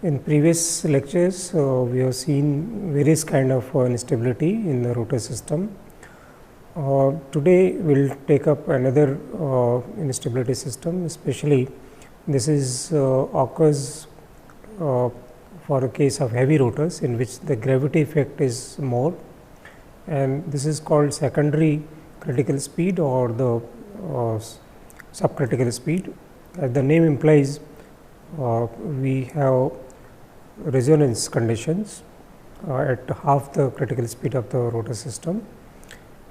In previous lectures, we have seen various kind of instability in the rotor system. Today, we will take up another instability system, especially this is occurs for a case of heavy rotors in which the gravity effect is more, and this is called secondary critical speed or the subcritical speed. As the name implies, we have resonance conditions at half the critical speed of the rotor system,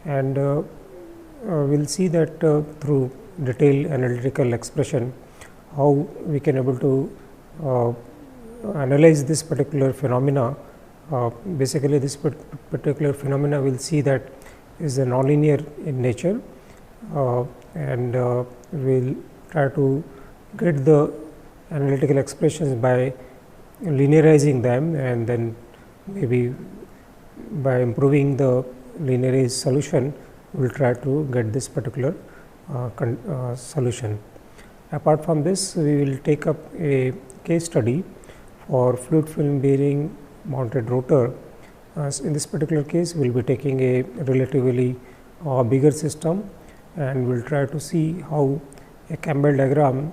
and we will see that through detailed analytical expression how we can able to analyze this particular phenomena. Basically, this particular phenomena we will see that is a nonlinear in nature, and we will try to get the analytical expressions by linearizing them, and then maybe by improving the linearized solution we will try to get this particular solution. Apart from this, we will take up a case study for fluid film bearing mounted rotor. In this particular case, we will be taking a relatively bigger system, and we will try to see how a Campbell diagram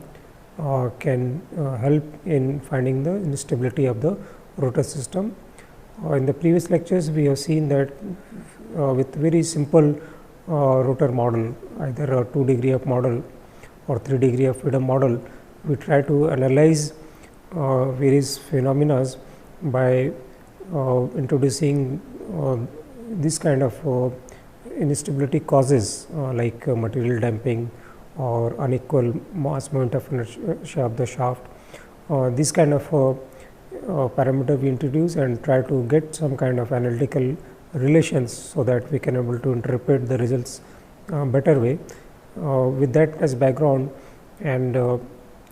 can help in finding the instability of the rotor system. In the previous lectures, we have seen that with very simple rotor model, either a 2 degree of model or 3 degree of freedom model, we try to analyze various phenomena by introducing this kind of instability causes like material damping or unequal mass moment of inertia of the shaft. This kind of parameter we introduce and try to get some kind of analytical relations, so that we can able to interpret the results better way. With that as background, and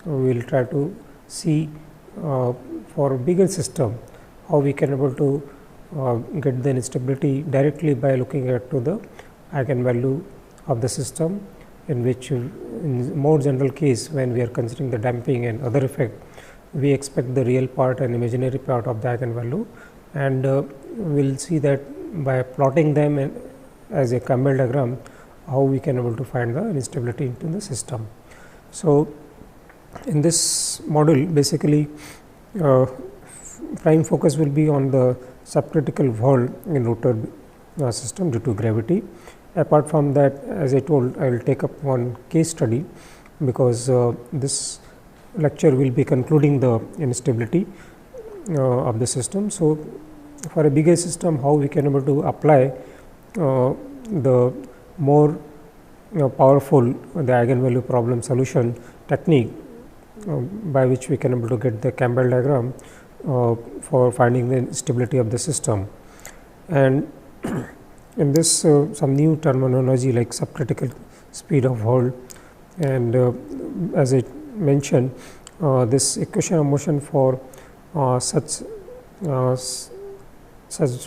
we will try to see for a bigger system how we can able to get the instability directly by looking at to the eigenvalue of the system, in which in more general case, when we are considering the damping and other effect, we expect the real part and imaginary part of the eigenvalue, and we will see that by plotting them as a Campbell diagram, how we can able to find the instability into the system. So, in this model, basically prime focus will be on the subcritical whirl in rotor system due to gravity. Apart from that, as I told, I will take up one case study, because this lecture will be concluding the instability of the system. So, for a bigger system, how we can able to apply the more powerful the eigenvalue problem solution technique, by which we can able to get the Campbell diagram for finding the stability of the system. And in this some new terminology like subcritical speed of whirl, and as I mentioned, this equation of motion for such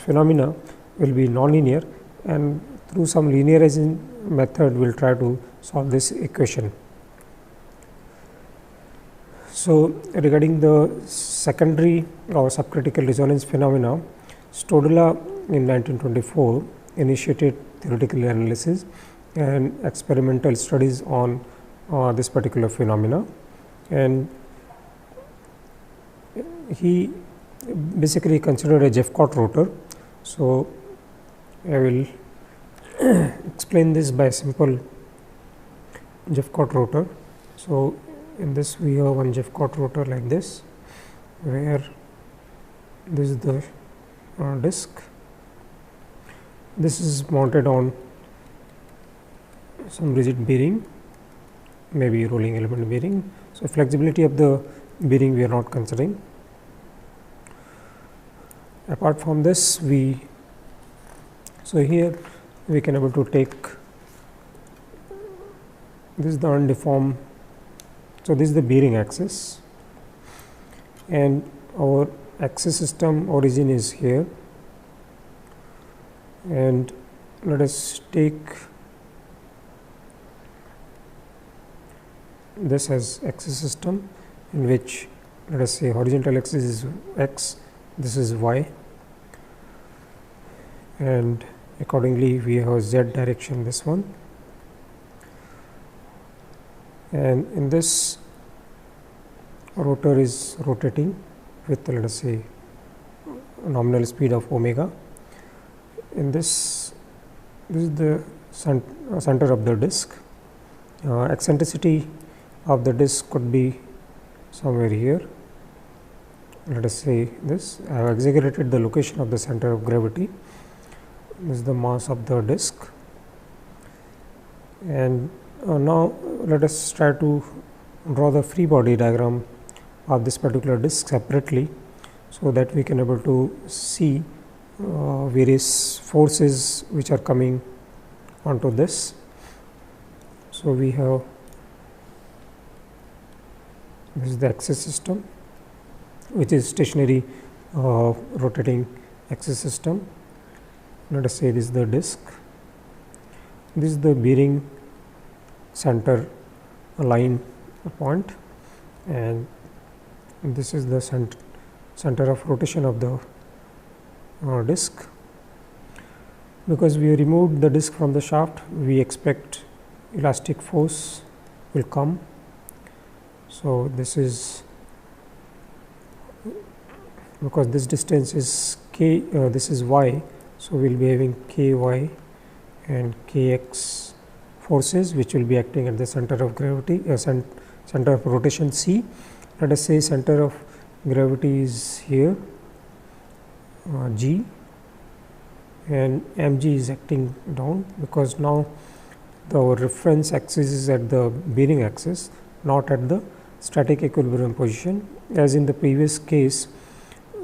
phenomena will be nonlinear, and through some linearizing method we will try to solve this equation. So, regarding the secondary or subcritical resonance phenomena, Stodula in 1924 initiated theoretical analysis and experimental studies on this particular phenomena, and he basically considered a Jeffcott rotor. So, I will explain this by simple Jeffcott rotor. So, in this we have one Jeffcott rotor like this, where this is the disc. This is mounted on some rigid bearing, maybe rolling element bearing. So, flexibility of the bearing we are not considering. Apart from this, so here we can able to take this is the undeformed. So, this is the bearing axis, and our axis system origin is here, and let us take this as axis system, in which let us say horizontal axis is x, this is y, and accordingly we have z direction, this one, and in this rotor is rotating with, let us say, nominal speed of omega. In this is the center of the disc. Eccentricity of the disc could be somewhere here. Let us say this. I have exaggerated the location of the center of gravity. This is the mass of the disc, and now let us try to draw the free body diagram of this particular disc separately, so that we can able to see various forces which are coming onto this. So, we have this is the axis system, which is stationary rotating axis system. Let us say this is the disc, this is the bearing center line point, and this is the center of rotation of the disc. Because we removed the disc from the shaft, we expect elastic force will come. So, this is because this distance is k, this is y. So, we will be having ky and kx forces which will be acting at the center of gravity, center of rotation c. Let us say center of gravity is here, g, and mg is acting down, because now the reference axis is at the bearing axis, not at the static equilibrium position, as in the previous case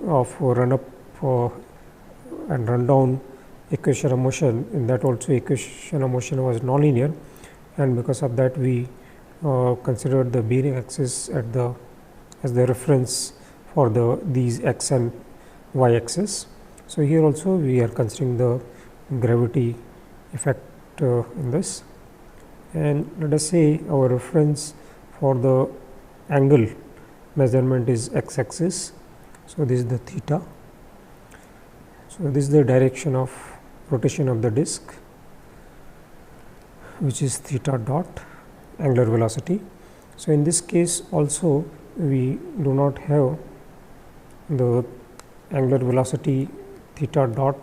of run up and run down equation of motion. In that also equation of motion was nonlinear, and because of that we considered the bearing axis at the as the reference for these x and y axis. So, here also we are considering the gravity effect in this, and let us say our reference for the angle measurement is x axis. So, this is the theta. So, this is the direction of rotation of the disc, which is theta dot angular velocity. So, in this case also we do not have the angular velocity theta dot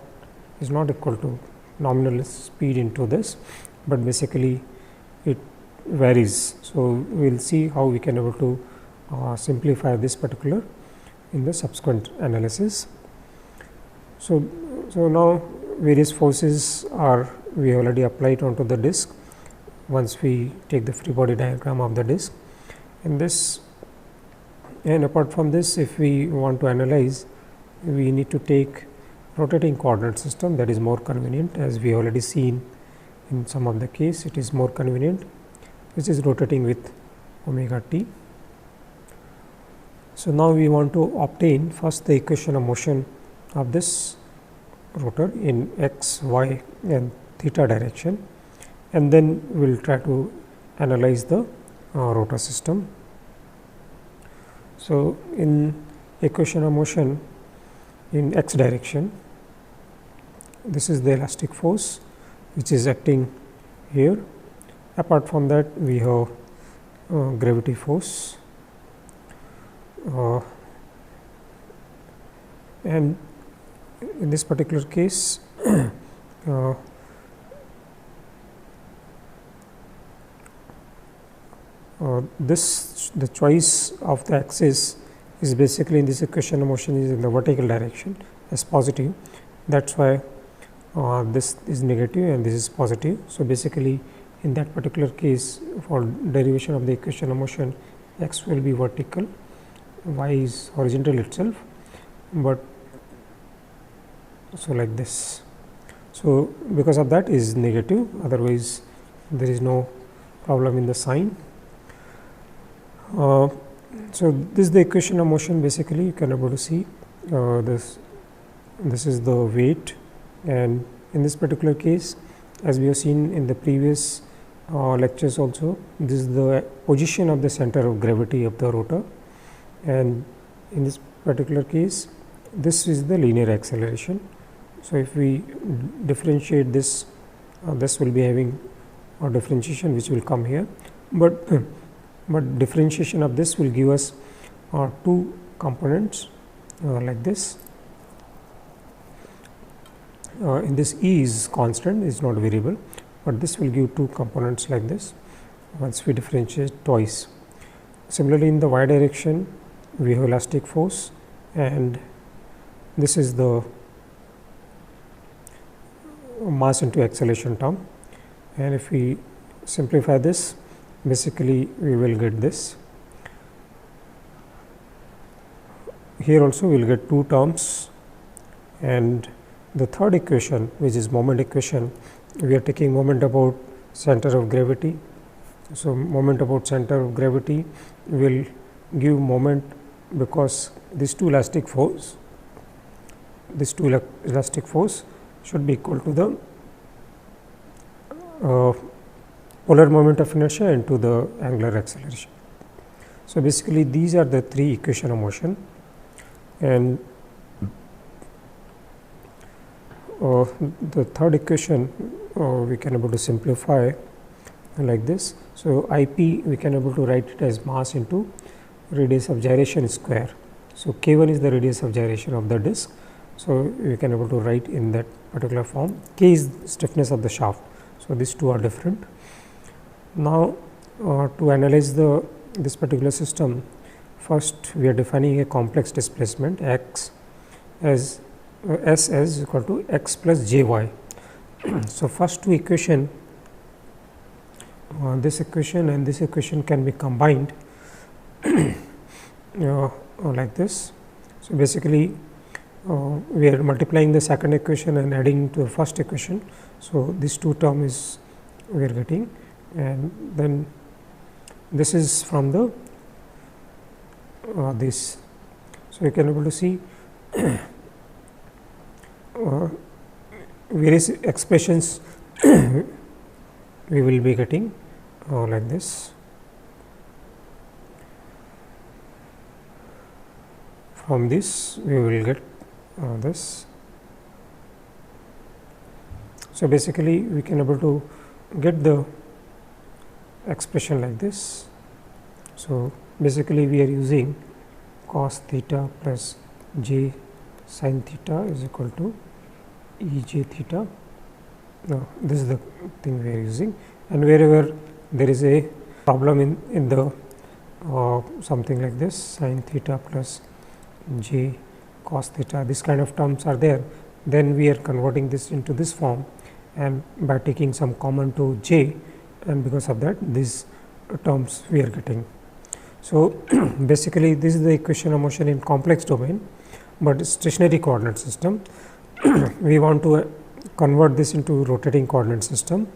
is not equal to nominal speed into this, but basically it varies. So, we will see how we can able to simplify this particular in the subsequent analysis. So, now various forces are we already applied onto the disc once we take the free body diagram of the disc. In this, and apart from this, if we want to analyze, we need to take rotating coordinate system. That is more convenient, as we already seen in some of the case, it is more convenient, which is rotating with omega t. So, now we want to obtain first the equation of motion of this rotor in x, y and theta direction, and then we will try to analyze the rotor system. So, in equation of motion in x direction, this is the elastic force which is acting here. Apart from that, we have gravity force, and in this particular case the choice of the axis is basically in this equation of motion is in the vertical direction as positive. That is why this is negative and this is positive. So, basically in that particular case, for derivation of the equation of motion, x will be vertical, y is horizontal itself, but so like this. So, because of that is negative, otherwise there is no problem in the sign. So, this is the equation of motion. Basically, you can able to see this is the weight, and in this particular case, as we have seen in the previous lectures also, this is the position of the center of gravity of the rotor, and in this particular case this is the linear acceleration. So, if we differentiate this, this will be having a differentiation which will come here, but differentiation of this will give us two components like this. In this E is constant, is not variable, but this will give two components like this once we differentiate twice. Similarly, in the y direction we have elastic force, and this is the mass into acceleration term, and if we simplify this, basically we will get this. Here also we will get two terms, and the third equation, which is moment equation, we are taking moment about center of gravity. So, moment about center of gravity will give moment, because these two elastic force, should be equal to the polar moment of inertia into the angular acceleration. So, basically these are the three equation of motion, and the third equation we can able to simplify like this. So, I p we can able to write it as mass into radius of gyration square. So, k 1 is the radius of gyration of the disc. So, we can able to write in that particular form. K is stiffness of the shaft. So, these two are different. Now, to analyze this particular system, first we are defining a complex displacement x as S as equal to x plus j y. So, first two equation, this equation and this equation can be combined like this. So, basically we are multiplying the second equation and adding to the first equation. So, this two term is we are getting, and then this is from the this. So, you can able to see various expressions we will be getting like this. From this we will get this. So, basically we can able to get the expression like this. So, basically we are using cos theta plus j sin theta is equal to E j theta. Now, this is the thing we are using, and wherever there is a problem in the something like this sin theta plus j cos theta, this kind of terms are there, then we are converting this into this form, and by taking some common to j, and because of that these terms we are getting. So, basically this is the equation of motion in complex domain, but stationary coordinate system. We want to convert this into rotating coordinate system.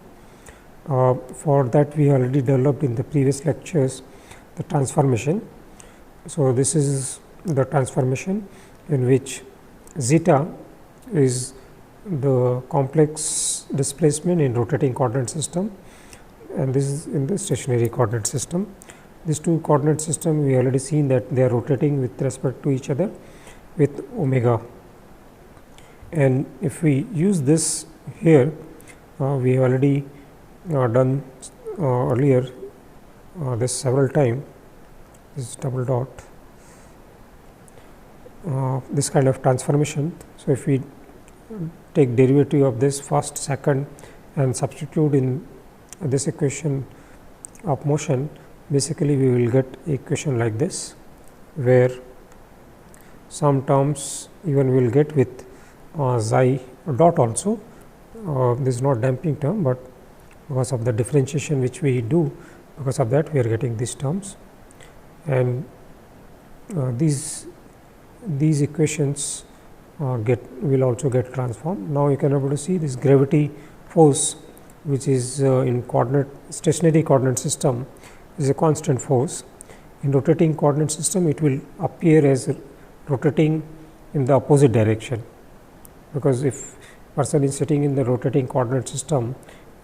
For that we already developed in the previous lectures the transformation. So, this is the transformation in which zeta is the complex displacement in rotating coordinate system, and this is in the stationary coordinate system. These two coordinate system we already seen that they are rotating with respect to each other with omega, and if we use this here, we have already done earlier this several time, this double dot, this kind of transformation. So, if we take derivative of this first, second and substitute in this equation of motion, basically we will get equation like this, where some terms even we will get with xi dot also. This is not damping term, but because of the differentiation which we do, because of that we are getting these terms, and these equations will also get transformed. Now, you can able to see this gravity force, which is in stationary coordinate system, is a constant force. In rotating coordinate system, it will appear as rotating in the opposite direction, because if person is sitting in the rotating coordinate system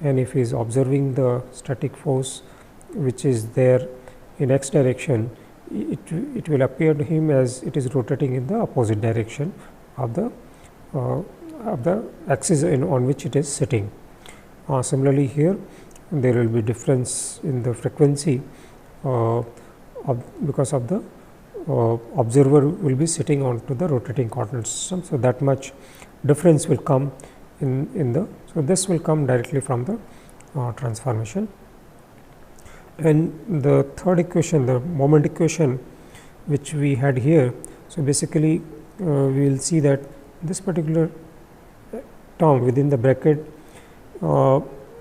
and if he is observing the static force which is there in x direction, it will appear to him as it is rotating in the opposite direction of the axis on which it is sitting. Similarly, here there will be difference in the frequency because of the observer will be sitting onto the rotating coordinate system. So, that much difference will come in the, so this will come directly from the transformation. And the third equation, the moment equation which we had here. So, basically we will see that this particular term within the bracket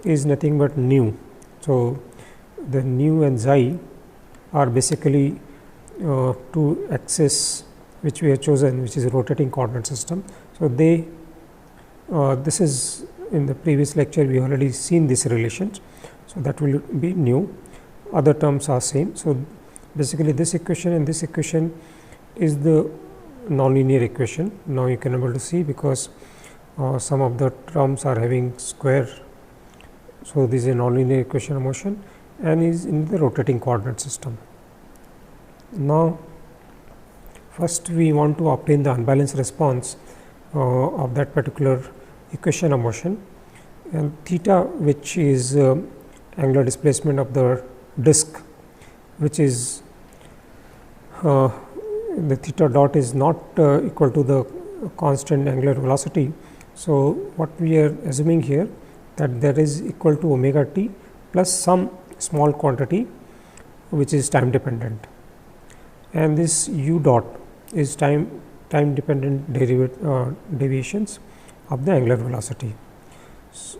is nothing but nu. So, the nu and xi are basically two axes which we have chosen, which is a rotating coordinate system. So, they this is in the previous lecture we already seen this relations. So, that will be nu, other terms are same. So, basically this equation and this equation is the nonlinear equation. Now, you can able to see because some of the terms are having square. So, this is a nonlinear equation of motion and is in the rotating coordinate system. Now, first we want to obtain the unbalanced response of that particular equation of motion, and theta, which is angular displacement of the disk, which is the theta dot is not equal to the constant angular velocity. So, what we are assuming here that that is equal to omega t plus some small quantity which is time dependent, and this u dot is time dependent deviations of the angular velocity. So,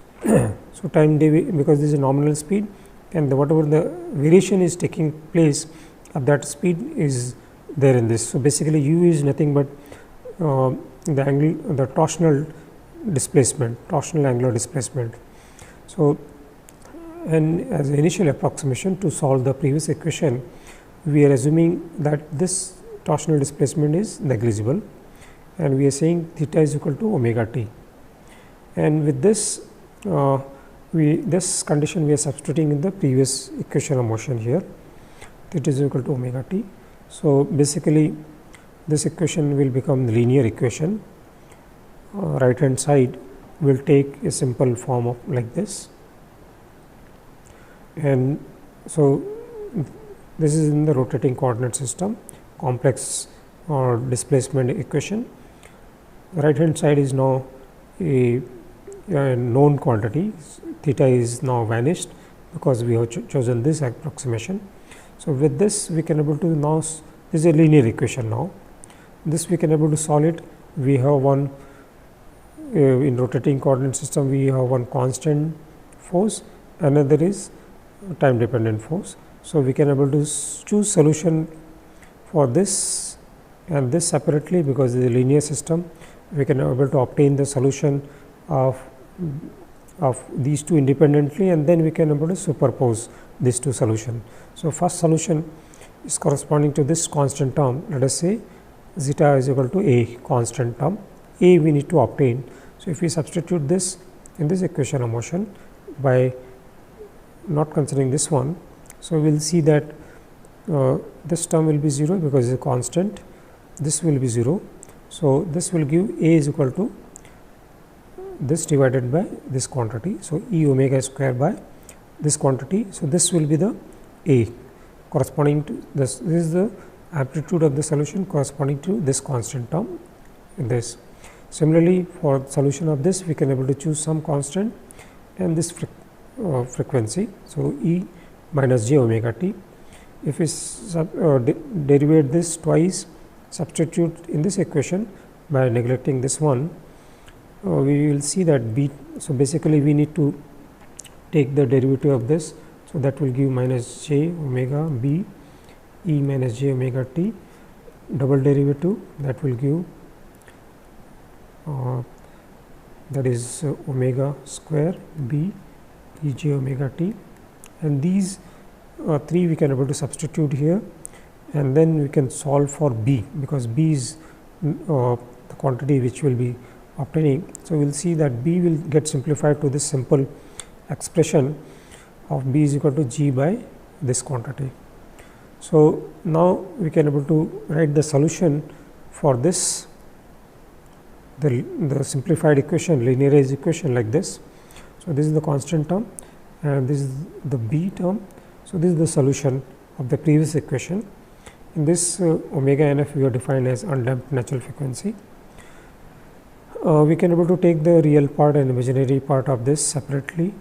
time because this is a nominal speed, and whatever the variation is taking place of that speed is there in this. So, basically u is nothing but the angle, the torsional displacement, torsional angular displacement. So, and as an initial approximation to solve the previous equation, we are assuming that this torsional displacement is negligible, and we are saying theta is equal to omega t. And with this this condition we are substituting in the previous equation of motion here, theta is equal to omega t. So, basically this equation will become the linear equation. Right hand side will take a simple form of like this, and so this is in the rotating coordinate system complex or displacement equation. Right hand side is now a known quantity, theta is now vanished because we have chosen this approximation. So, with this we can able to now, this is a linear equation now, this we can able to solve it. We have one in rotating coordinate system, we have one constant force, another is time dependent force. So, we can able to choose solution for this and this separately, because it is a linear system. We can able to obtain the solution of these two independently, and then we can able to superpose these two solution. So, first solution is corresponding to this constant term, let us say zeta is equal to a constant term, a we need to obtain. So, if we substitute this in this equation of motion by not considering this one, so we will see that this term will be 0 because it is a constant, this will be 0. So, this will give a is equal to this divided by this quantity. So, e omega square by this quantity. So, this will be the a corresponding to this. This is the amplitude of the solution corresponding to this constant term in this. Similarly, for solution of this we can able to choose some constant and this frequency. So, e minus j omega t. If we derivate this twice, substitute in this equation by neglecting this one, we will see that b. So, basically we need to take the derivative of this. So, that will give minus j omega b e minus j omega t, double derivative that will give that is omega square b e j omega t, and these three we can able to substitute here, and then we can solve for b, because b is the quantity which will be obtaining. So, we will see that b will get simplified to this simple expression of b is equal to g by this quantity. So now we can able to write the solution for this, the simplified equation, linearized equation like this. So this is the constant term and this is the b term. So this is the solution of the previous equation. In this omega nf we are defined as undamped natural frequency. We can able to take the real part and imaginary part of this separately,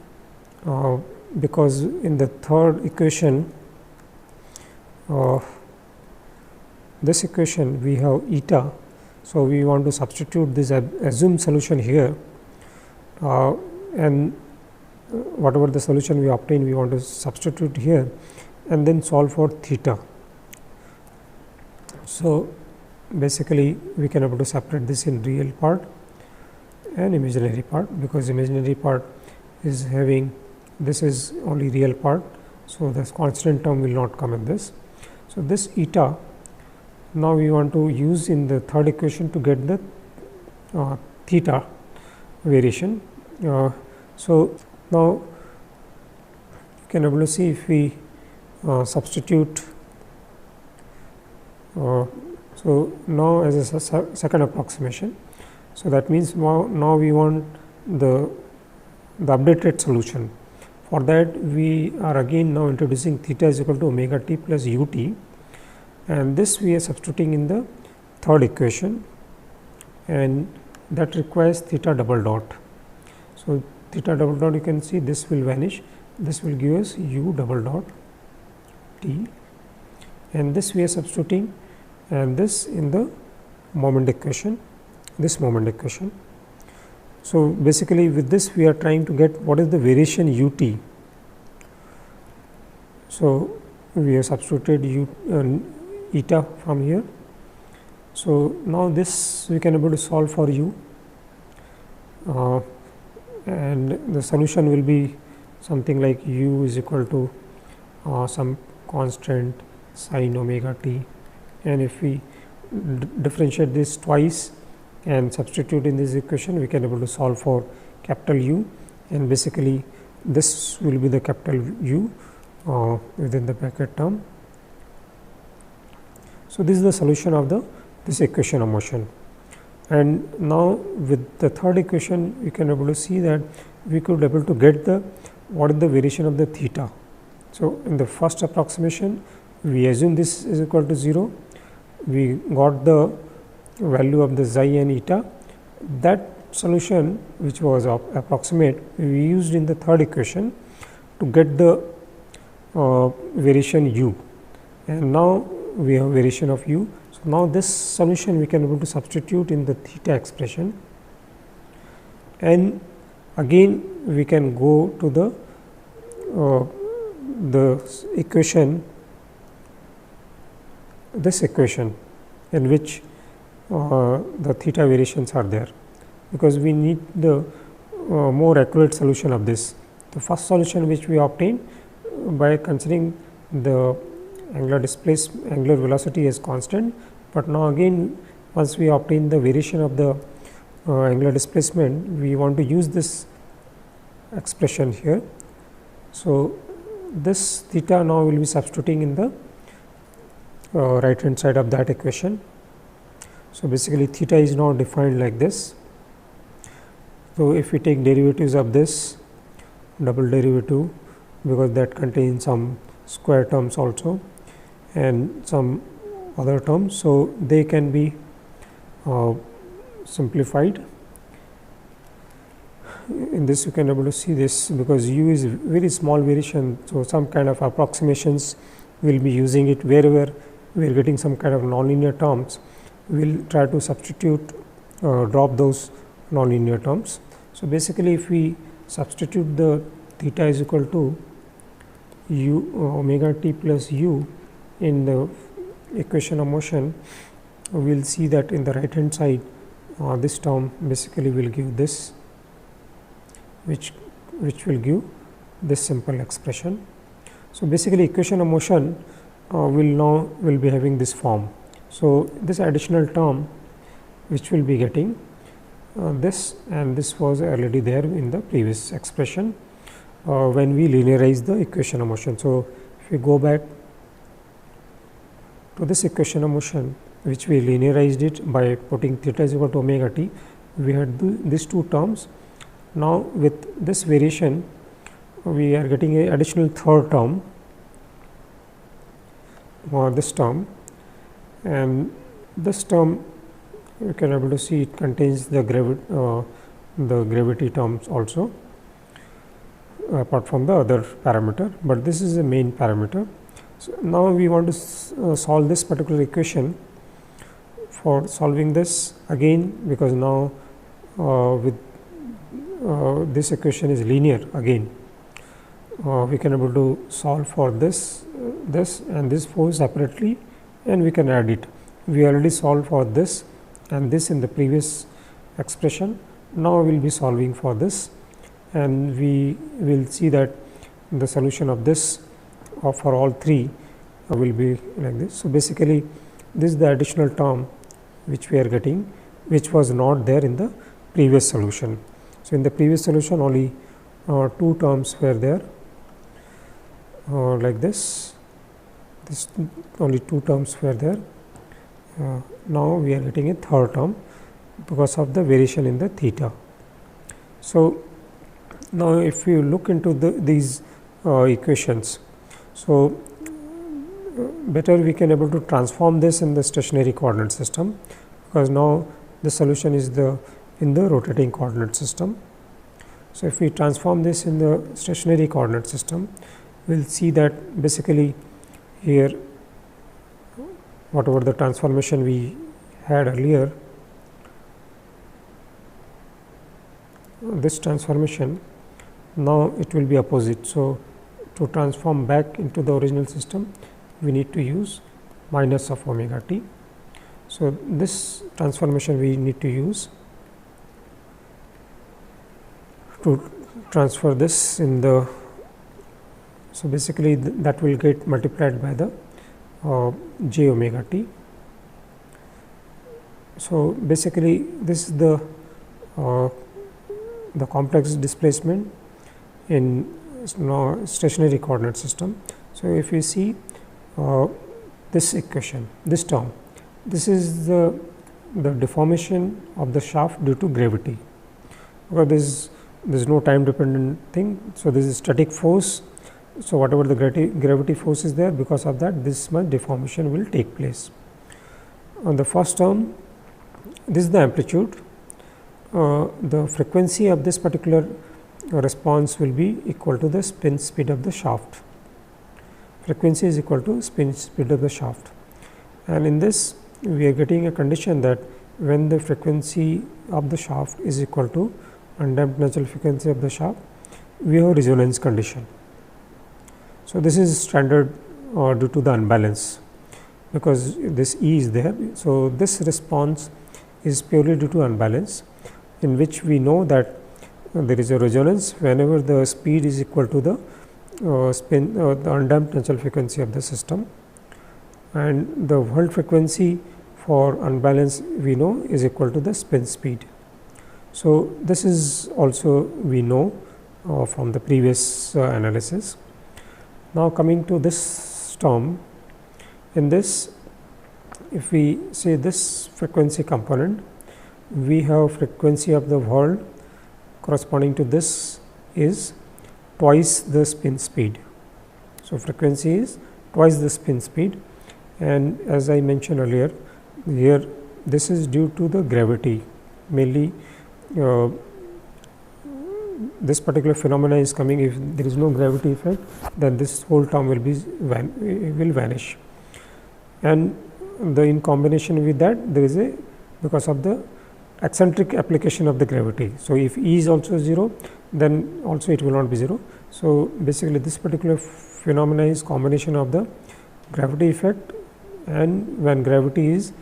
because in the third equation, this equation we have eta. So we want to substitute this assumed solution here, and whatever the solution we obtain, we want to substitute here and then solve for theta. So basically we can able to separate this in real part and imaginary part, because imaginary part is having, this is only real part. So this constant term will not come in this. So this eta now we want to use in the third equation to get the theta variation. So now you can able to see if we substitute. So now as a second approximation. So that means now we want the updated solution. For that we are again now introducing theta is equal to omega t plus ut, and this we are substituting in the third equation, and that requires theta double dot. So theta double dot, you can see this will vanish, this will give us u double dot t, and this we are substituting, and this in the moment equation, this moment equation. So basically with this we are trying to get what is the variation ut. So we have substituted eta from here. So now this we can able to solve for u, and the solution will be something like u is equal to some constant sin omega t, and if we differentiate this twice and substitute in this equation, we can able to solve for capital U, and basically this will be the capital U within the bracket term. So this is the solution of this equation of motion. And now with the third equation, we can able to see that we could able to get the what is the variation of the theta. So in the first approximation, we assume this is equal to 0. We got the value of the xi and eta. That solution which was approximate, we used in the third equation to get the variation u, and now we have variation of u. So now this solution we can able to substitute in the theta expression, and again we can go to the equation, this equation in which the theta variations are there, because we need the more accurate solution of this. The first solution which we obtained by considering the angular velocity as constant, but now again once we obtain the variation of the angular displacement, we want to use this expression here. So this theta now will be substituting in the right hand side of that equation. So basically theta is now defined like this. So if we take derivatives of this, double derivative, because that contains some square terms also and some other terms, so they can be simplified. In this you can able to see this, because u is very small variation, so some kind of approximations we will be using it. Wherever we are getting some kind of nonlinear terms, we will try to substitute, drop those nonlinear terms. So basically if we substitute the theta is equal to u omega t plus u in the equation of motion, we will see that in the right hand side this term basically will give this, which will give this simple expression. So basically equation of motion will be having this form. So this additional term which will be getting this, and this was already there in the previous expression when we linearize the equation of motion. So if we go back to this equation of motion, which we linearized it by putting theta is equal to omega t, we had these two terms. Now, with this variation, we are getting a additional third term, or this term, and this term you can able to see it contains the gravity terms also, apart from the other parameter, but this is the main parameter. So, now we want to solve this particular equation. For solving this again, because now with this equation is linear again, we can able to solve for this and this force separately, and we can add it. We already solved for this and this in the previous expression. Now, we will be solving for this, and we will see that the solution of this for all three will be like this. So, basically this is the additional term which we are getting, which was not there in the previous solution. So, in the previous solution only two terms were there, like this only two terms were there. Now, we are getting a third term because of the variation in the theta. So, now if you look into these equations, so better we can able to transform this in the stationary coordinate system, because now the solution is in the rotating coordinate system. So, if we transform this in the stationary coordinate system, we will see that basically here whatever the transformation we had earlier, this transformation now it will be opposite. So, to transform back into the original system, we need to use minus of omega t. So, this transformation we need to use to transfer this in the. So, basically that will get multiplied by the j omega t. So, basically this is the complex displacement in stationary coordinate system. So, if you see this equation, this term, this is the deformation of the shaft due to gravity, because there is no time dependent thing. So, this is static force. So, whatever the gravity force is there, because of that this much deformation will take place. On the first term, this is the amplitude. The frequency of this particular response will be equal to the spin speed of the shaft. Frequency is equal to spin speed of the shaft, and in this we are getting a condition that when the frequency of the shaft is equal to undamped natural frequency of the shaft, we have resonance condition. So, this is standard due to the unbalance, because this E is there. So, this response is purely due to unbalance, in which we know that there is a resonance whenever the speed is equal to the the undamped natural frequency of the system, and the Whirl frequency for unbalance we know is equal to the spin speed. So, this is also we know from the previous analysis. Now, coming to this term, in this if we say this frequency component, we have frequency of the Whirl corresponding to this is twice the spin speed. So, frequency is twice the spin speed, and as I mentioned earlier, here this is due to the gravity, mainly this particular phenomena is coming. If there is no gravity effect, then this whole term will vanish, and in combination with that there is a, because of the eccentric application of the gravity. So, if E is also 0, then also it will not be 0. So, basically this particular phenomena is combination of the gravity effect, and when gravity is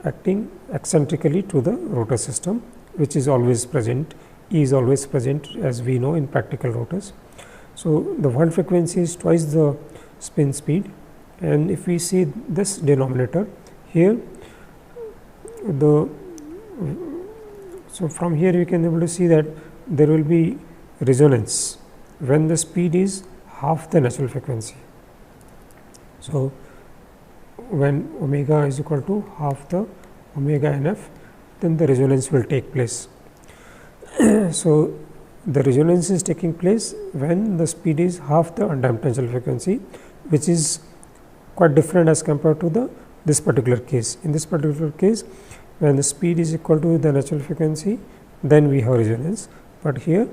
acting eccentrically to the rotor system, which is always present. E is always present, as we know in practical rotors. So, the Whirl frequency is twice the spin speed, and if we see this denominator here, so from here we can able to see that there will be resonance when the speed is half the natural frequency. So, when omega is equal to half the omega nf, then the resonance will take place. So, the resonance is taking place when the speed is half the undamped natural frequency, which is quite different as compared to this particular case. In this particular case, when the speed is equal to the natural frequency, then we have resonance, but here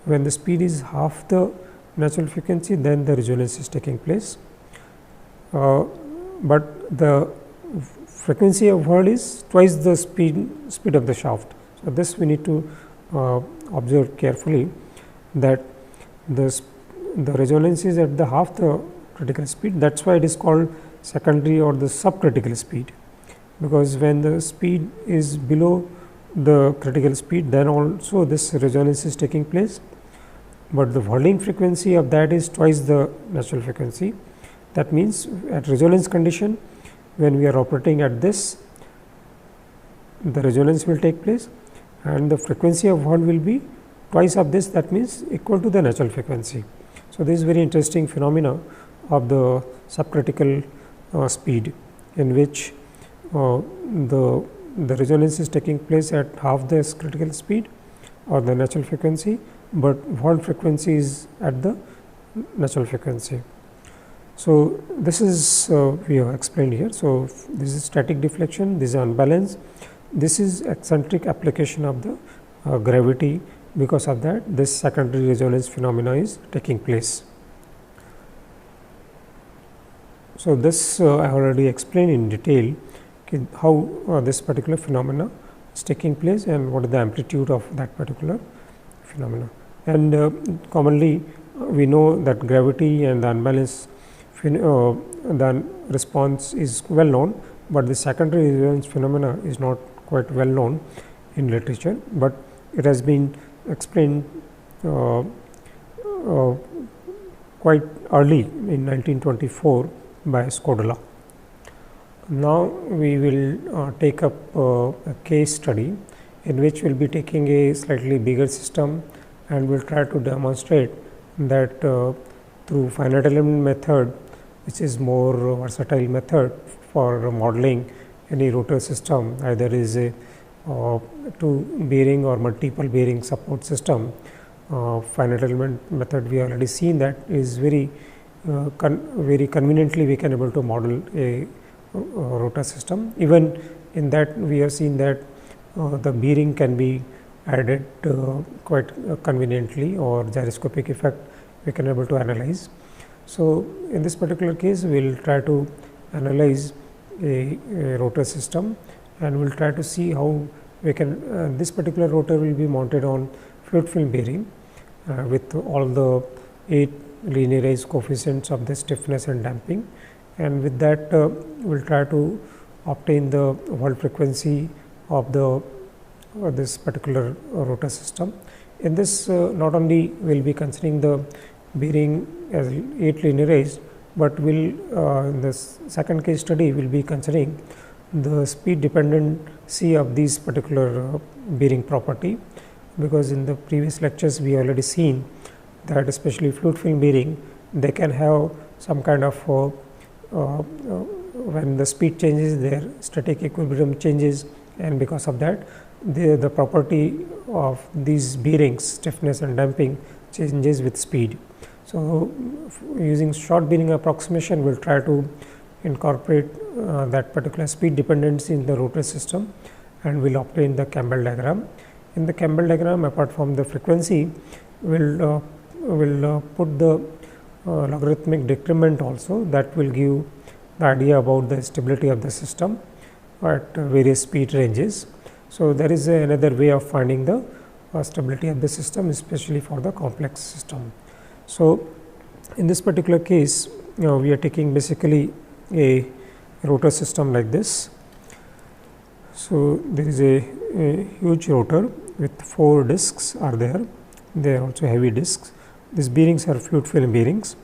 when the speed is half the natural frequency, then the resonance is taking place. But the frequency of whirl is twice the speed of the shaft. So, this we need to observe carefully, that the resonance is at the half the critical speed. That is why it is called secondary or the subcritical speed, because when the speed is below the critical speed, then also this resonance is taking place, but the whirling frequency of that is twice the natural frequency. That means, at resonance condition, when we are operating at this, the resonance will take place and the frequency of whirl will be twice of this, that means equal to the natural frequency. So, this is very interesting phenomena of the subcritical speed, in which the resonance is taking place at half this critical speed or the natural frequency, but whirl frequency is at the natural frequency. So, this is we have explained here. So, this is static deflection, this is unbalance, this is eccentric application of the gravity. Because of that, this secondary resonance phenomena is taking place. So, this I have already explained in detail how this particular phenomena is taking place and what is the amplitude of that particular phenomena. And commonly we know that gravity and the unbalance the response is well known, but the secondary resonance phenomena is not quite well known in literature, but it has been explained quite early in 1924 by Skodala. Now, we will take up a case study in which we will be taking a slightly bigger system and we will try to demonstrate that through finite element method, which is more versatile method for modeling any rotor system, either is a 2 bearing or multiple bearing support system. Finite element method, we already seen that is very conveniently we can able to model a rotor system. Even in that we have seen that the bearing can be added quite conveniently, or gyroscopic effect we can able to analyze. So, in this particular case we will try to analyze a rotor system and we will try to see how we can this particular rotor will be mounted on fluid film bearing with all the 8 linearized coefficients of the stiffness and damping, and with that we will try to obtain the whirl frequency of the this particular rotor system. In this not only we will be considering the bearing as 8 linearized, but will in this second case study we will be considering the speed dependency of these particular bearing property, because in the previous lectures we already seen that especially fluid film bearing, they can have some kind of when the speed changes, their static equilibrium changes, and because of that the property of these bearings, stiffness and damping, changes with speed. So, using short bearing approximation, we will try to incorporate that particular speed dependency in the rotor system and we will obtain the Campbell diagram. In the Campbell diagram, apart from the frequency, we will put the logarithmic decrement also, that will give the idea about the stability of the system at various speed ranges. So, there is another way of finding the stability of the system, especially for the complex system. So, in this particular case, we are taking basically a rotor system like this. So, there is a huge rotor with 4 discs are there, they are also heavy discs. These bearings are fluid film bearings,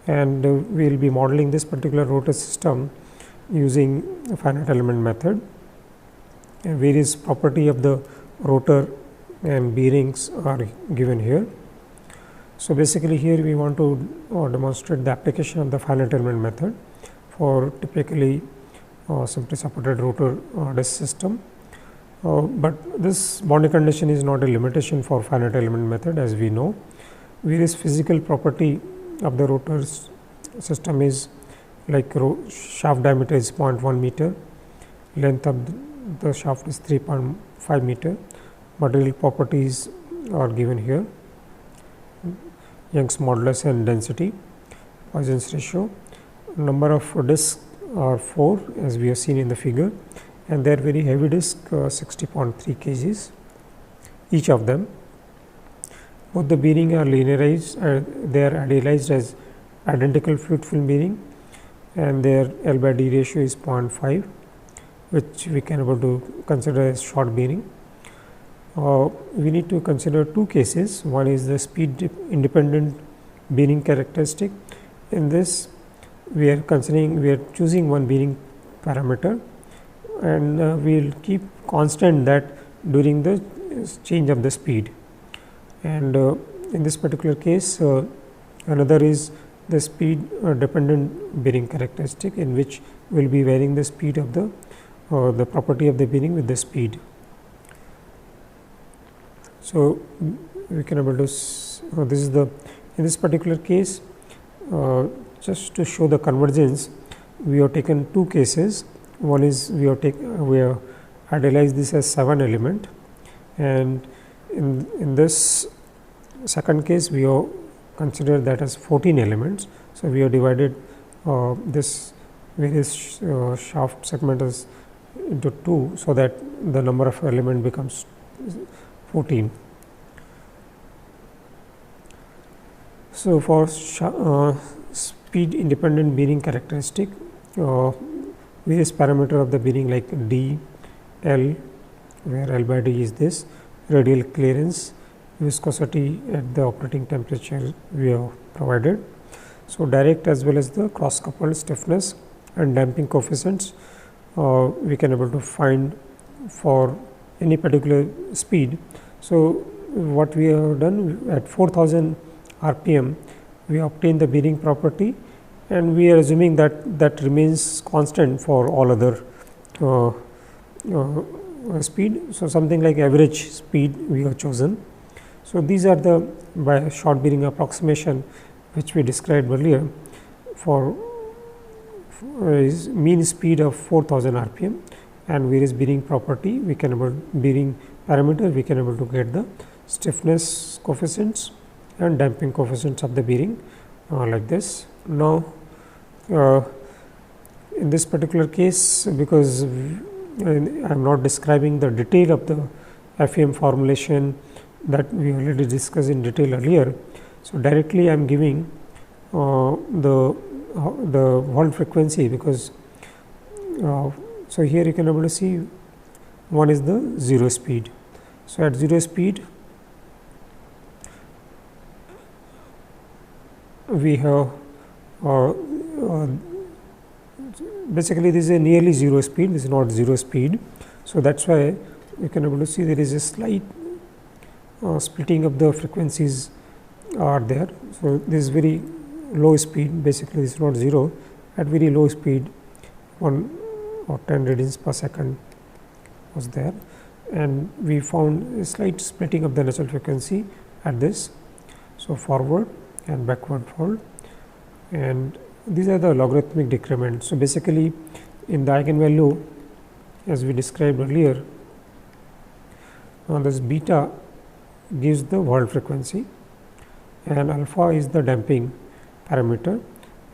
and we will be modeling this particular rotor system using a finite element method. And various property of the rotor and bearings are given here. So, basically here we want to demonstrate the application of the finite element method. for typically simply supported rotor disk system. But this boundary condition is not a limitation for finite element method, as we know. Various physical property of the rotor system is like shaft diameter is 0.1 meter, length of the shaft is 3.5 meter, material properties are given here, Young's modulus and density, Poisson's ratio. Number of discs are 4 as we have seen in the figure, and they are very heavy disc, 60.3 kgs each of them. Both the bearing are linearized, they are idealized as identical fluid film bearing, and their L by D ratio is 0.5, which we can able to consider as short bearing. We need to consider two cases. One is the speed independent bearing characteristic. In this, we are choosing one bearing parameter, and we will keep constant that during the change of the speed. And in this particular case, another is the speed dependent bearing characteristic, in which we will be varying the speed of the property of the bearing with the speed. So, we can able to this is the in this particular case, just to show the convergence, we have taken two cases. One is we have idealized this as 7 element, and in this second case we have considered that as 14 elements. So, we have divided this various shaft segments into 2, so that the number of element becomes 14. So, for speed independent bearing characteristic, various parameter of the bearing like D, L, where L by D is this, radial clearance, viscosity at the operating temperature we have provided. So, direct as well as the cross coupled stiffness and damping coefficients we can able to find for any particular speed. So, what we have done at 4000 RPM, we obtain the bearing property, and we are assuming that that remains constant for all other speed. So, something like average speed we have chosen. So, these are the by short bearing approximation which we described earlier for is mean speed of 4000 RPM and various bearing property we can able bearing parameter we can able to get the stiffness coefficients and damping coefficients of the bearing like this. Now, in this particular case, because I am not describing the detail of the FEM formulation that we already discussed in detail earlier. So, directly I am giving the Whirl frequency, because so here you can able to see one is the 0 speed. So, at 0 speed we have basically this is a nearly 0 speed, this is not 0 speed. So, that is why you can able to see there is a slight splitting of the frequencies are there. So, this is very low speed, basically this is not 0, at very low speed 1 or 10 radians per second was there, and we found a slight splitting of the natural frequency at this. So, forward and backward fold, and these are the logarithmic decrement. So, basically in the eigenvalue as we described earlier, this beta gives the Whirl frequency and alpha is the damping parameter,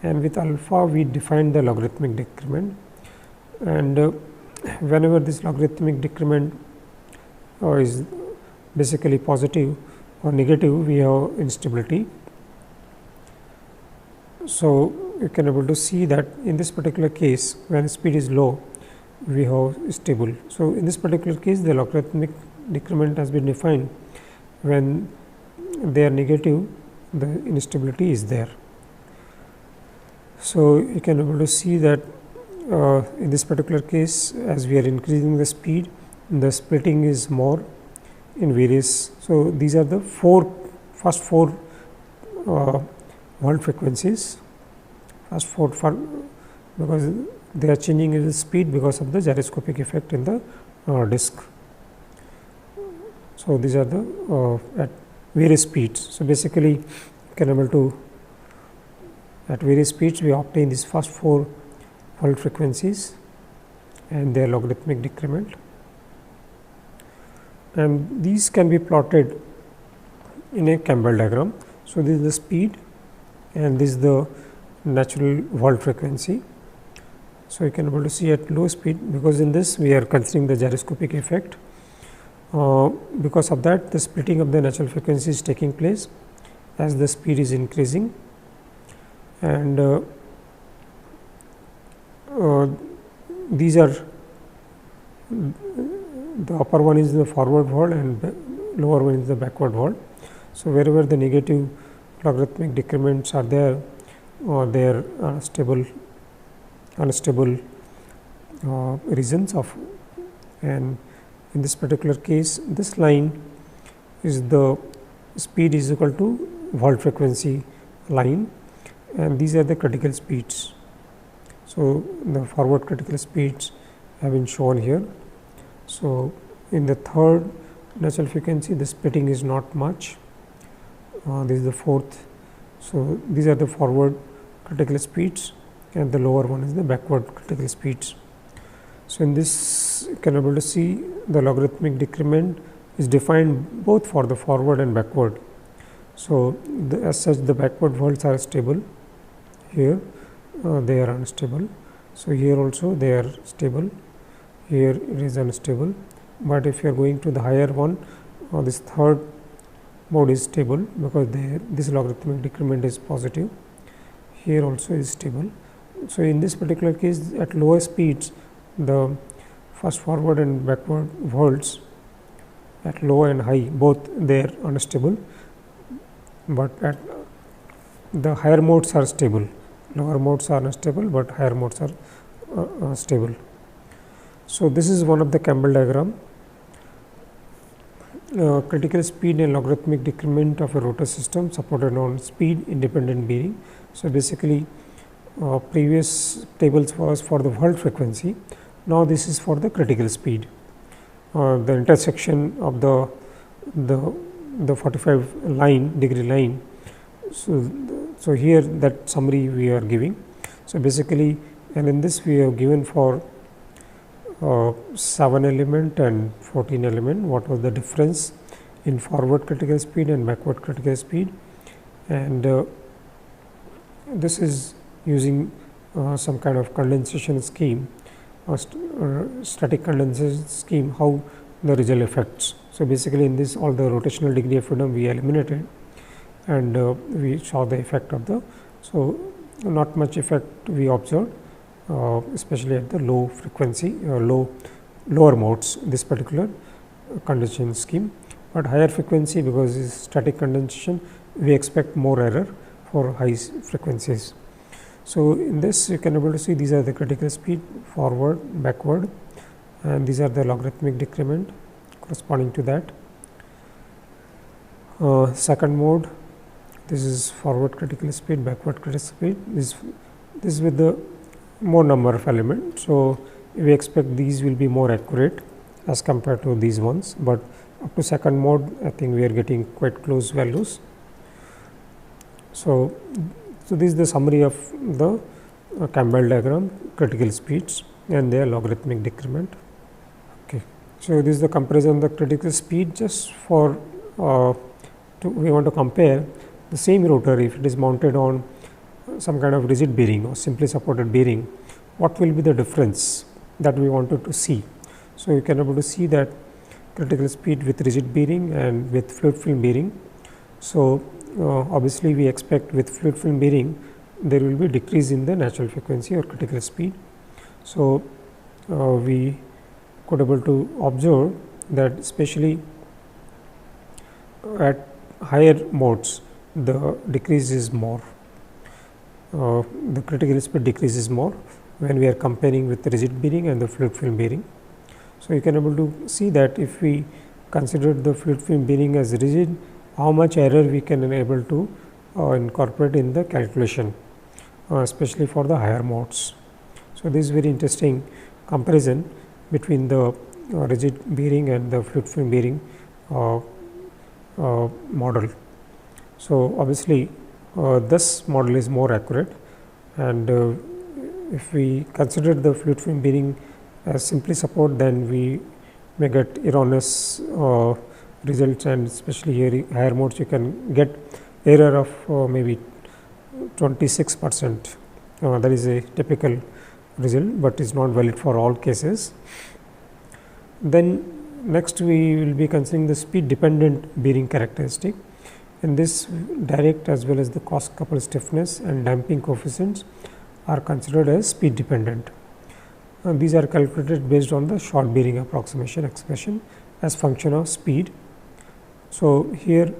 and with alpha we define the logarithmic decrement, and whenever this logarithmic decrement is basically positive or negative, we have instability. So, you can able to see that in this particular case when speed is low we have stable. So, in this particular case the logarithmic decrement has been defined when they are negative, the instability is there. So, you can able to see that in this particular case as we are increasing the speed, the splitting is more in various. So, these are the first four Whirl frequencies, first four because they are changing the speed because of the gyroscopic effect in the disc. So, these are the at various speeds. So, basically you can able to at various speeds we obtain these first 4 Whirl frequencies and their logarithmic decrement, and these can be plotted in a Campbell diagram. So, this is the speed and this is the natural Whirl frequency. So, you can able to see at low speed, because in this we are considering the gyroscopic effect. Because of that, the splitting of the natural frequency is taking place as the speed is increasing, and these are the upper one is the forward Whirl and lower one is the backward Whirl. So, wherever the negative logarithmic decrements are there, they are unstable regions of, and in this particular case this line is the speed is equal to Whirl frequency line, and these are the critical speeds. So, the forward critical speeds have been shown here. So, in the third natural frequency the splitting is not much, this is the fourth. So, these are the forward critical speeds and the lower one is the backward critical speeds. So, in this you can able to see the logarithmic decrement is defined both for the forward and backward. So, as such the backward Whirls are stable, here they are unstable. So, here also they are stable, here it is unstable, but if you are going to the higher one, this third mode is stable because this logarithmic decrement is positive, here also is stable. So, in this particular case at lower speeds the first forward and backward Whirls at low and high both they are unstable, but at the higher modes are stable, lower modes are unstable, but higher modes are stable. So, this is one of the Campbell diagram. Critical speed and logarithmic decrement of a rotor system supported on speed independent bearing. So, basically previous tables was for the Whirl frequency, now this is for the critical speed, the intersection of the 45 degree line. So, here that summary we are giving. So, basically, and in this we have given for 7 element and 14 element what was the difference in forward critical speed and backward critical speed, and this is using some kind of condensation scheme or static condensation scheme, how the result affects. So, basically in this all the rotational degree of freedom we eliminated, and we saw the effect of the. So, not much effect we observed, especially at the low frequency lower modes this particular condensation scheme, but higher frequency because it is static condensation we expect more error for high frequencies. So, in this you can able to see these are the critical speed forward, backward, and these are the logarithmic decrement corresponding to that. Second mode, this is forward critical speed, backward critical speed, this is with the more number of elements. So, we expect these will be more accurate as compared to these ones, but up to second mode I think we are getting quite close values. So, this is the summary of the Campbell diagram, critical speeds and their logarithmic decrement. Okay. So, this is the comparison of the critical speed just for we want to compare the same rotor if it is mounted on some kind of rigid bearing or simply supported bearing, what will be the difference that we wanted to see. So, you can able to see that critical speed with rigid bearing and with fluid film bearing. So, obviously, we expect with fluid film bearing there will be decrease in the natural frequency or critical speed. So, we could able to observe that especially at higher modes the decrease is more, the critical speed decrease is more when we are comparing with the rigid bearing and the fluid film bearing. So, you can able to see that if we consider the fluid film bearing as rigid, how much error we can enable to incorporate in the calculation, especially for the higher modes. So, this is very interesting comparison between the rigid bearing and the fluid film bearing model. So, obviously, this model is more accurate, and if we consider the fluid film bearing as simply support, then we may get erroneous results, and especially here higher modes you can get error of maybe 26%. That is a typical result, but is not valid for all cases. Then next we will be considering the speed dependent bearing characteristic. In this, direct as well as the cross coupled stiffness and damping coefficients are considered as speed dependent. These are calculated based on the short bearing approximation expression as function of speed. So, here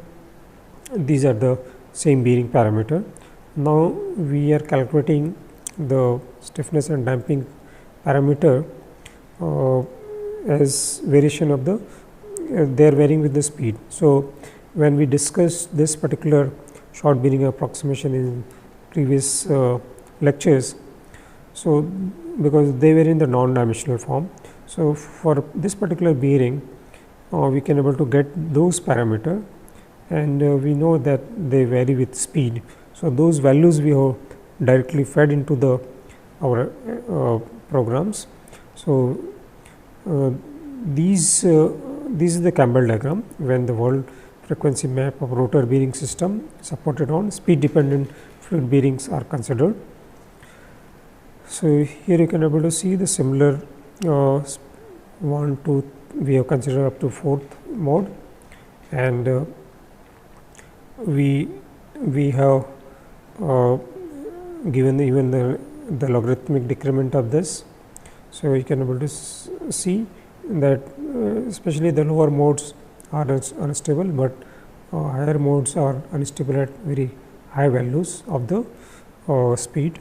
these are the same bearing parameter. Now, we are calculating the stiffness and damping parameter as variation of the they are varying with the speed. So, when we discussed this particular short bearing approximation in previous lectures, so because they were in the non-dimensional form. So, for this particular bearing we can able to get those parameter, and we know that they vary with speed. So, those values we have directly fed into the our programs. So, this is the Campbell diagram when the Whirl frequency map of rotor bearing system supported on speed dependent fluid bearings are considered. So, here you can able to see the similar 1, 2, we have considered up to 4th mode, and we have given even the logarithmic decrement of this. So, you can able to see that especially the lower modes are unstable, but higher modes are unstable at very high values of the speed.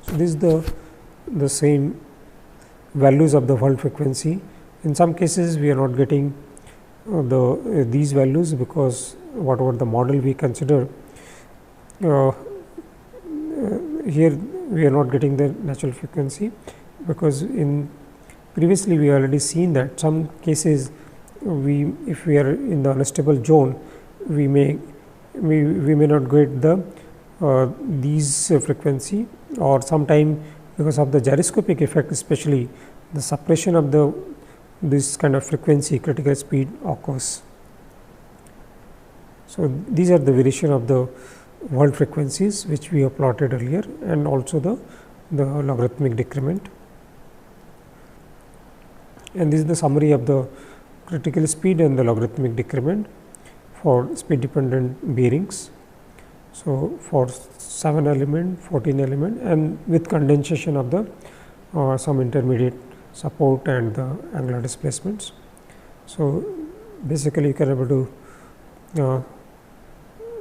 So, this is the same values of the Whirl frequency. In some cases, we are not getting these values because whatever the model we consider, here we are not getting the natural frequency, because in previously we already seen that some cases if we are in the unstable zone, we may not get the these frequency, or sometime because of the gyroscopic effect, especially the suppression of this kind of frequency critical speed occurs. So, these are the variation of the Whirl frequencies which we have plotted earlier, and also the logarithmic decrement. And this is the summary of the critical speed and the logarithmic decrement for speed dependent bearings. So, for 7 element, 14 element, and with condensation of the some intermediate support and the angular displacements. So, basically you can able to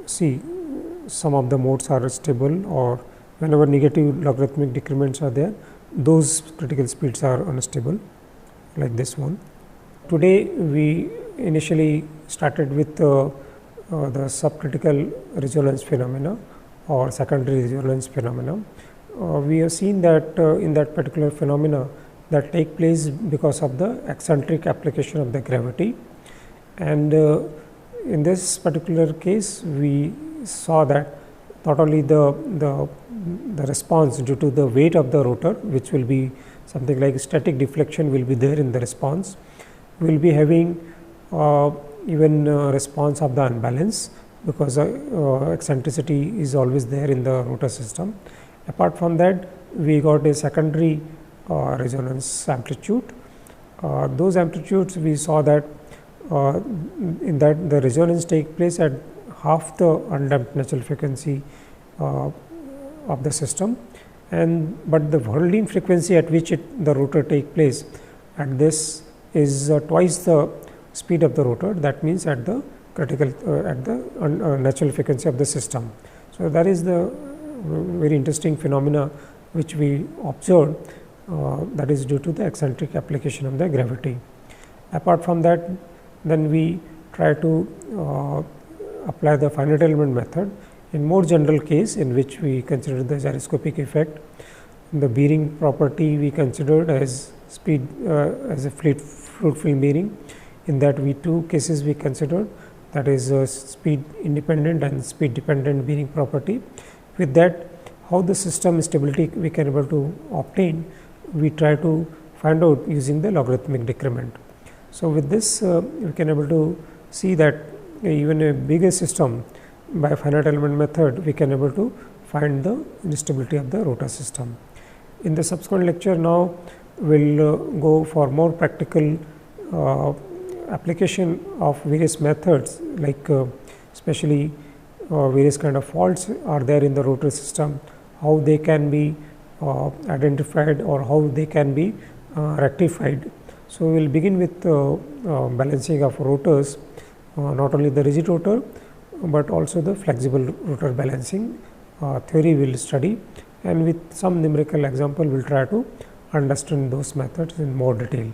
see some of the modes are stable, or whenever negative logarithmic decrements are there, those critical speeds are unstable, like this one. Today we initially started with the subcritical resonance phenomena or secondary resonance phenomena. We have seen that in that particular phenomena that take place because of the eccentric application of the gravity, and in this particular case we saw that not only the response due to the weight of the rotor, which will be something like static deflection will be there in the response, we will be having even response of the unbalance, because eccentricity is always there in the rotor system. Apart from that, we got a secondary resonance amplitude. Those amplitudes we saw that in that the resonance take place at half the undamped natural frequency of the system, but the Whirling frequency at which the rotor take place at this is twice the speed of the rotor. That means at the critical at the natural frequency of the system. So, that is the very interesting phenomena which we observed, that is due to the eccentric application of the gravity. Apart from that, then we try to apply the finite element method in more general case, in which we consider the gyroscopic effect. The bearing property we considered as speed as a fluid film bearing. In that two cases we considered, that is speed independent and speed dependent bearing property. With that, how the system stability we can able to obtain, we try to find out using the logarithmic decrement. So, with this we can able to see that even a bigger system by finite element method we can able to find the instability of the rotor system. In the subsequent lecture, now we will go for more practical application of various methods, like especially various kind of faults are there in the rotor system, how they can be identified or how they can be rectified. So, we will begin with balancing of rotors, not only the rigid rotor, but also the flexible rotor balancing theory we will study, and with some numerical example we will try to understand those methods in more detail.